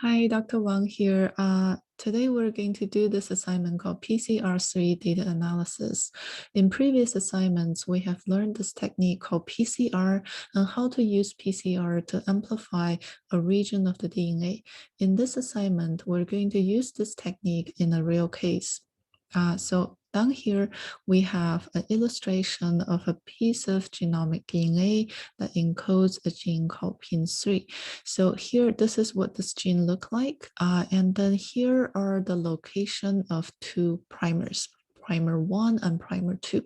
Hi, Dr. Wang here. Today we're going to do this assignment called PCR3 data analysis. In previous assignments, we have learned this technique called PCR and how to use PCR to amplify a region of the DNA. In this assignment, we're going to use this technique in a real case. So down here, we have an illustration of a piece of genomic DNA that encodes a gene called PIN3. So here, this is what this gene look like. And then here are the location of two primers, primer 1 and primer 2.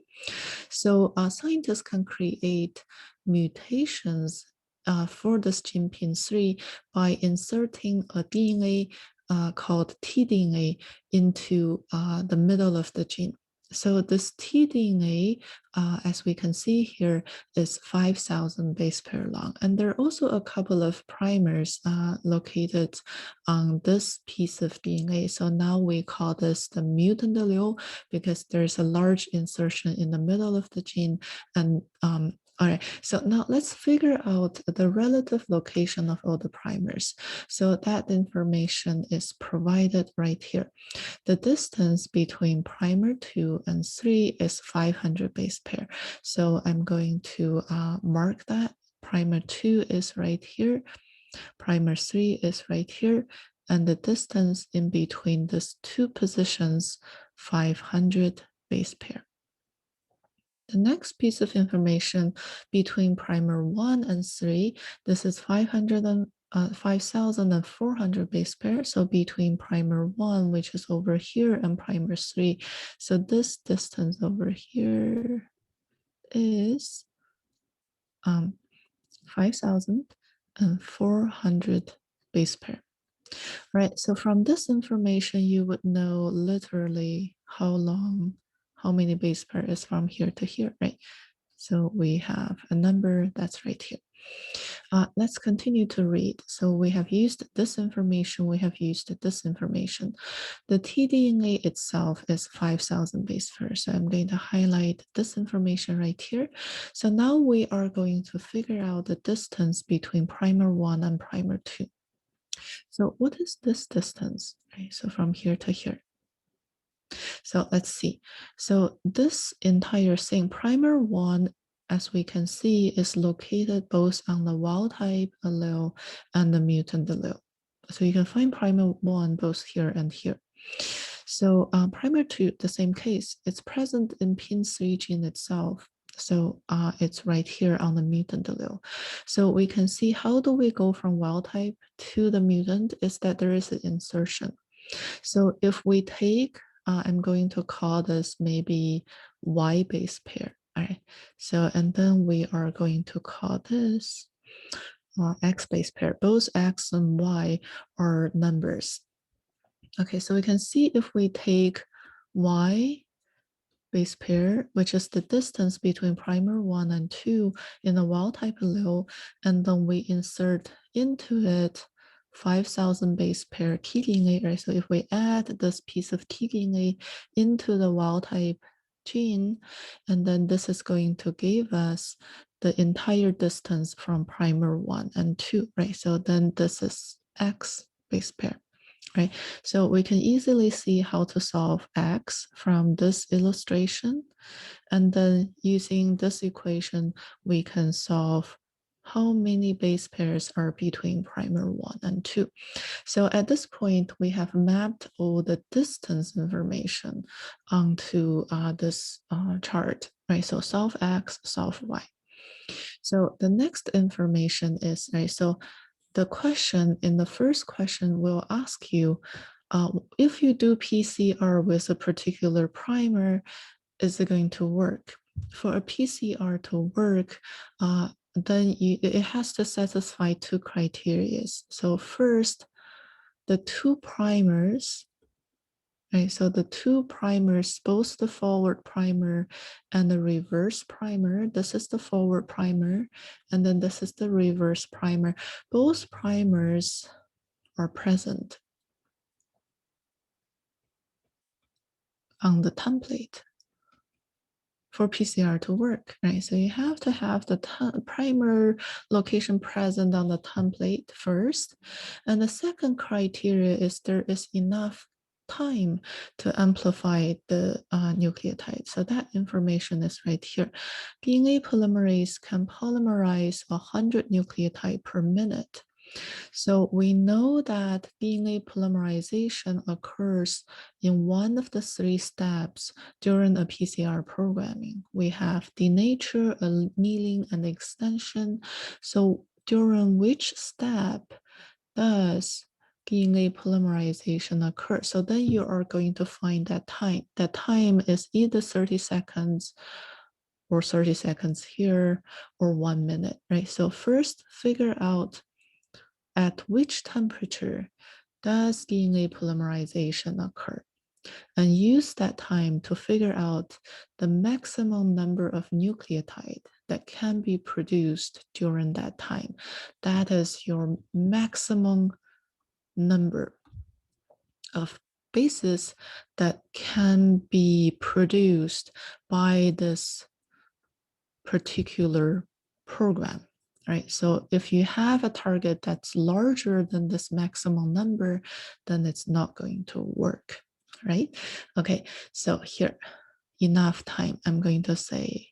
So scientists can create mutations for this gene PIN3 by inserting a DNA called tDNA into the middle of the gene. So this tDNA, as we can see here, is 5,000 base pair long. And there are also a couple of primers located on this piece of DNA. So now we call this the mutant allele because there's a large insertion in the middle of the gene. And all right, so now let's figure out the relative location of all the primers. So that information is provided right here. The distance between primer 2 and 3 is 500 base pair. So I'm going to mark that. Primer 2 is right here. Primer 3 is right here. And the distance in between these two positions, 500 base pair. The next piece of information between primer 1 and 3, this is 5,400 base pair. So between primer 1, which is over here, and primer 3. So this distance over here is 5,400 base pair. Right, so from this information, you would know literally how many base pair is from here to here, right? So we have a number that's right here. Let's continue to read. So we have used this information, we have used this information. The tDNA itself is 5,000 base pairs. So I'm going to highlight this information right here. So now we are going to figure out the distance between primer 1 and primer 2. So what is this distance? Okay, so from here to here. So let's see. So this entire thing, primer 1, as we can see, is located both on the wild type allele and the mutant allele. So you can find primer 1 both here and here. So primer 2, the same case, it's present in PIN3 gene itself. So it's right here on the mutant allele. So we can see how do we go from wild type to the mutant is that there is an insertion. So if we take, I'm going to call this maybe Y base pair. All right. So, and then we are going to call this X base pair. Both X and Y are numbers. Okay, so we can see if we take Y base pair, which is the distance between primer 1 and 2 in the wild type allele, and then we insert into it 5,000 base pair tDNA, right? So if we add this piece of tDNA into the wild type gene, and then this is going to give us the entire distance from primer 1 and 2, right? So then this is X base pair. Right, so we can easily see how to solve X from this illustration. And then using this equation, we can solve how many base pairs are between primer 1 and 2. So at this point, we have mapped all the distance information onto this chart, right? So solve X, solve Y. So the next information is, right, so the question in the first question will ask you, if you do PCR with a particular primer, is it going to work? For a PCR to work, then it has to satisfy two criteria. So first, the two primers, right? So the two primers, both the forward primer and the reverse primer, this is the forward primer, and then this is the reverse primer. Both primers are present on the template. for PCR to work, right? So you have to have the primer location present on the template first. And the second criteria is there is enough time to amplify the nucleotide. So that information is right here. DNA polymerase can polymerize 100 nucleotide per minute. So we know that DNA polymerization occurs in one of the three steps during a PCR programming. We have denature, annealing, and extension. So during which step does DNA polymerization occur? So then you are going to find that time. That time is either 30 seconds or 30 seconds here or 1 minute, right? So first figure out at which temperature does DNA polymerization occur, and use that time to figure out the maximum number of nucleotide that can be produced during that time. That is your maximum number of bases that can be produced by this particular program, right? So if you have a target that's larger than this maximum number, then it's not going to work, right? Okay, so here, enough time. I'm going to say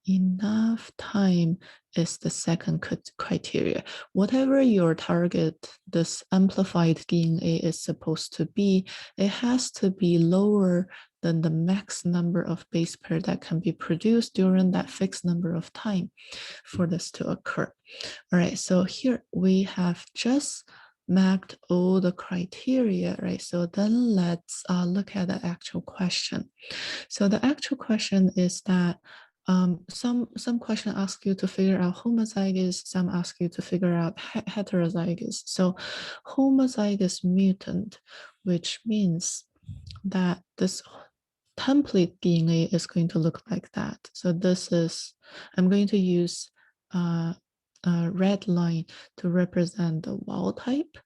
enough time is the second criteria. Whatever your target, this amplified DNA is supposed to be, it has to be lower than the max number of base pair that can be produced during that fixed number of time for this to occur. All right, so here we have just mapped all the criteria, right? So then let's look at the actual question. So the actual question is that some question ask you to figure out homozygous, some ask you to figure out heterozygous. So homozygous mutant, which means that this template DNA is going to look like that. So this is, I'm going to use a red line to represent the wild type.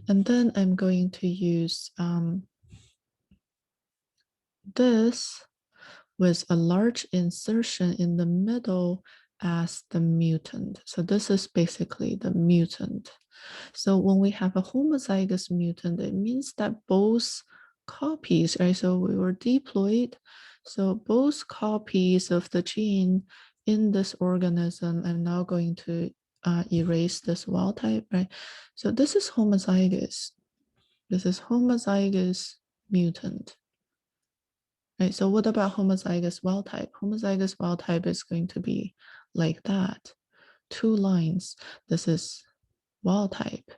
And then I'm going to use this with a large insertion in the middle as the mutant. So this is basically the mutant. So when we have a homozygous mutant, it means that both copies, right? So we were diploid. So both copies of the gene in this organism, I'm now going to erase this wild type, right? So this is homozygous. This is homozygous mutant. Right, so what about homozygous wild type? Homozygous wild type is going to be like that. 2 lines. This is wild type.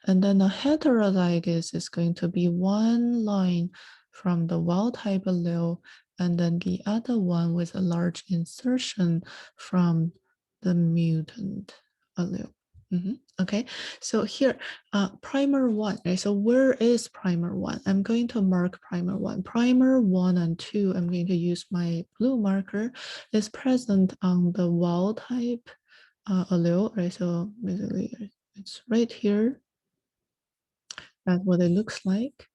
And then the heterozygous is going to be 1 line from the wild type allele, and then the other one with a large insertion from the mutant allele. Okay, so here, primer 1, right? So where is primer 1? I'm going to mark primer 1. Primer 1 and 2, I'm going to use my blue marker, is present on the wild type allele, right? So basically, it's right here. That's what it looks like.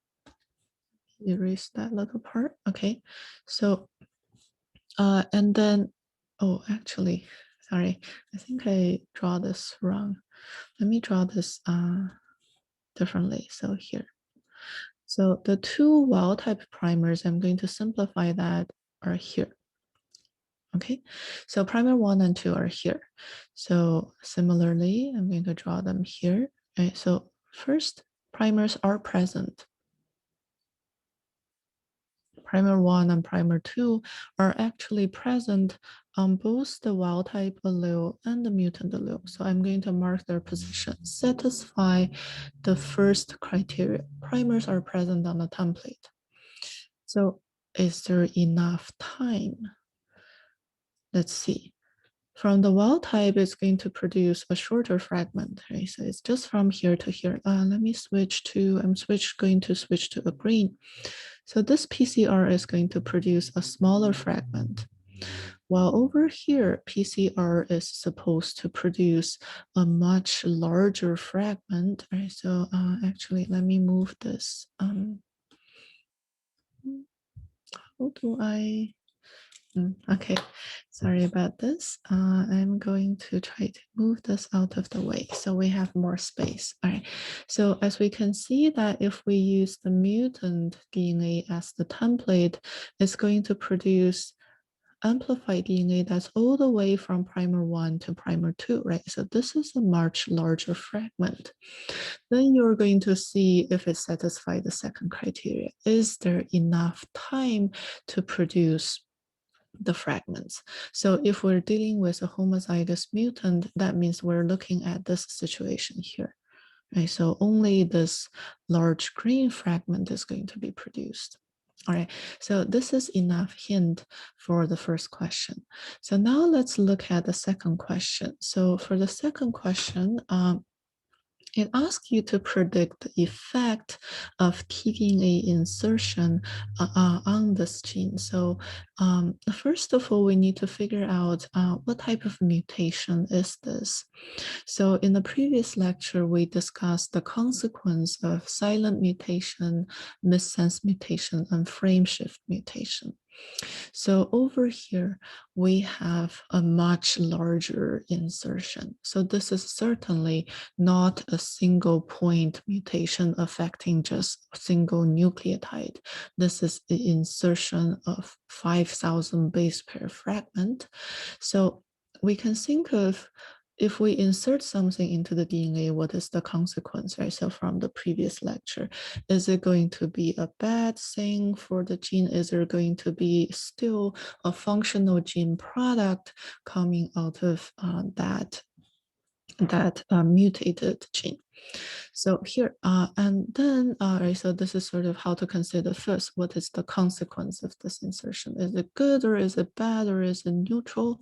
Erase that little part. Okay, so and then, oh, actually, sorry, I think I draw this wrong. Let me draw this differently. So here. So the 2 wild type primers, I'm going to simplify that, are here. Okay, so primer 1 and 2 are here. So similarly, I'm going to draw them here. Okay, so first, primers are present. Primer 1 and primer 2 are actually present on both the wild type allele and the mutant allele. So I'm going to mark their position. Satisfy the first criteria. Primers are present on the template. So is there enough time? Let's see. From the wild type, it's going to produce a shorter fragment. Right? So it's just from here to here. Let me switch to, going to switch to a green. So this PCR is going to produce a smaller fragment. While over here, PCR is supposed to produce a much larger fragment. Right? So actually, let me move this. How do I Okay, sorry about this. I'm going to try to move this out of the way so we have more space. All right, so as we can see that if we use the mutant DNA as the template, it's going to produce amplified DNA that's all the way from primer 1 to primer 2, right? So this is a much larger fragment. Then you're going to see if it satisfies the second criteria. Is there enough time to produce the fragments? So if we're dealing with a homozygous mutant, that means we're looking at this situation here, right? So only this large green fragment is going to be produced. All right, so this is enough hint for the first question. So now let's look at the second question. So for the second question, it asks you to predict the effect of tDNA insertion on this gene. So first of all, we need to figure out what type of mutation is this. So in the previous lecture, we discussed the consequence of silent mutation, missense mutation, and frameshift mutation. So over here, we have a much larger insertion. So this is certainly not a single point mutation affecting just a single nucleotide. This is the insertion of 5,000 base pair fragment. So we can think of, if we insert something into the DNA, what is the consequence, right? So from the previous lecture, is it going to be a bad thing for the gene? Is there going to be still a functional gene product coming out of that mutated gene? So here, and then, right, so this is sort of how to consider first, what is the consequence of this insertion? Is it good or is it bad or is it neutral?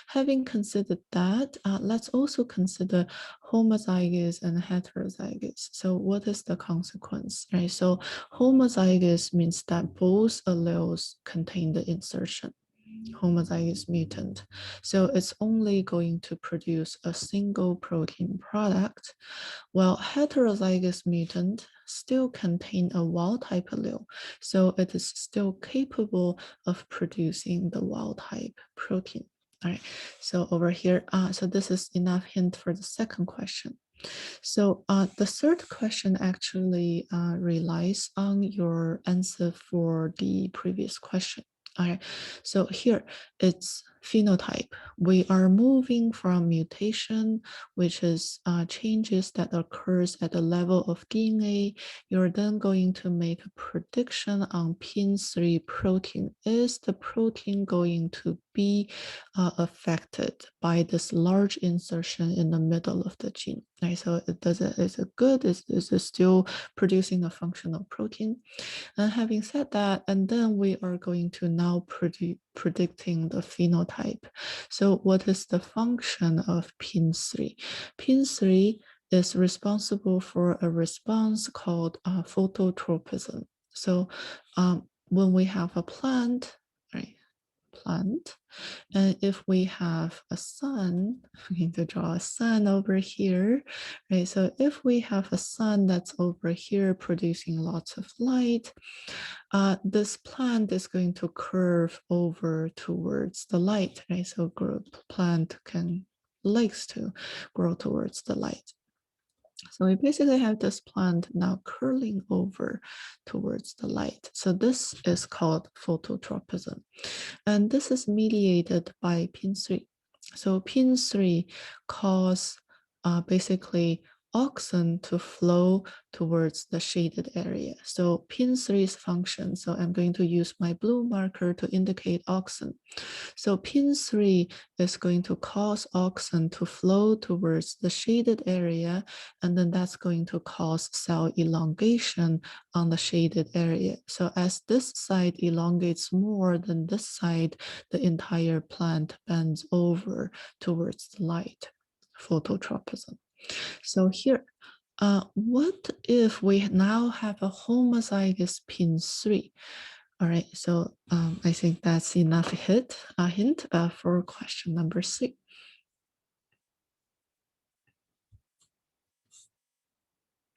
Having considered that, let's also consider homozygous and heterozygous. So what is the consequence, right? So homozygous means that both alleles contain the insertion, homozygous mutant. So it's only going to produce a single protein product, while heterozygous mutant still contain a wild type allele. So it is still capable of producing the wild type protein. All right, so over here, so this is enough hint for the second question. So the third question actually relies on your answer for the previous question. All right, so here it's phenotype. We are moving from mutation, which is changes that occurs at the level of DNA. You're then going to make a prediction on pin3 protein. Is the protein going to be affected by this large insertion in the middle of the gene? Right, so is it good? Is it still producing a functional protein? And having said that, and then we are going to now predicting the phenotype. So what is the function of pin3? Pin3 is responsible for a response called phototropism. So when we have a plant, right, plant, and if we have a sun, we need to draw a sun over here, right? So if we have a sun that's over here producing lots of light, this plant is going to curve over towards the light, right? So plant likes to grow towards the light. So we basically have this plant now curling over towards the light. So this is called phototropism. And this is mediated by pin3. So pin3 cause basically auxin to flow towards the shaded area. So pin3's function, so I'm going to use my blue marker to indicate auxin. So pin3 is going to cause auxin to flow towards the shaded area, and then that's going to cause cell elongation on the shaded area. So as this side elongates more than this side, the entire plant bends over towards the light, phototropism. So here, what if we now have a homozygous pin3? All right, so I think that's enough hint for question number 3.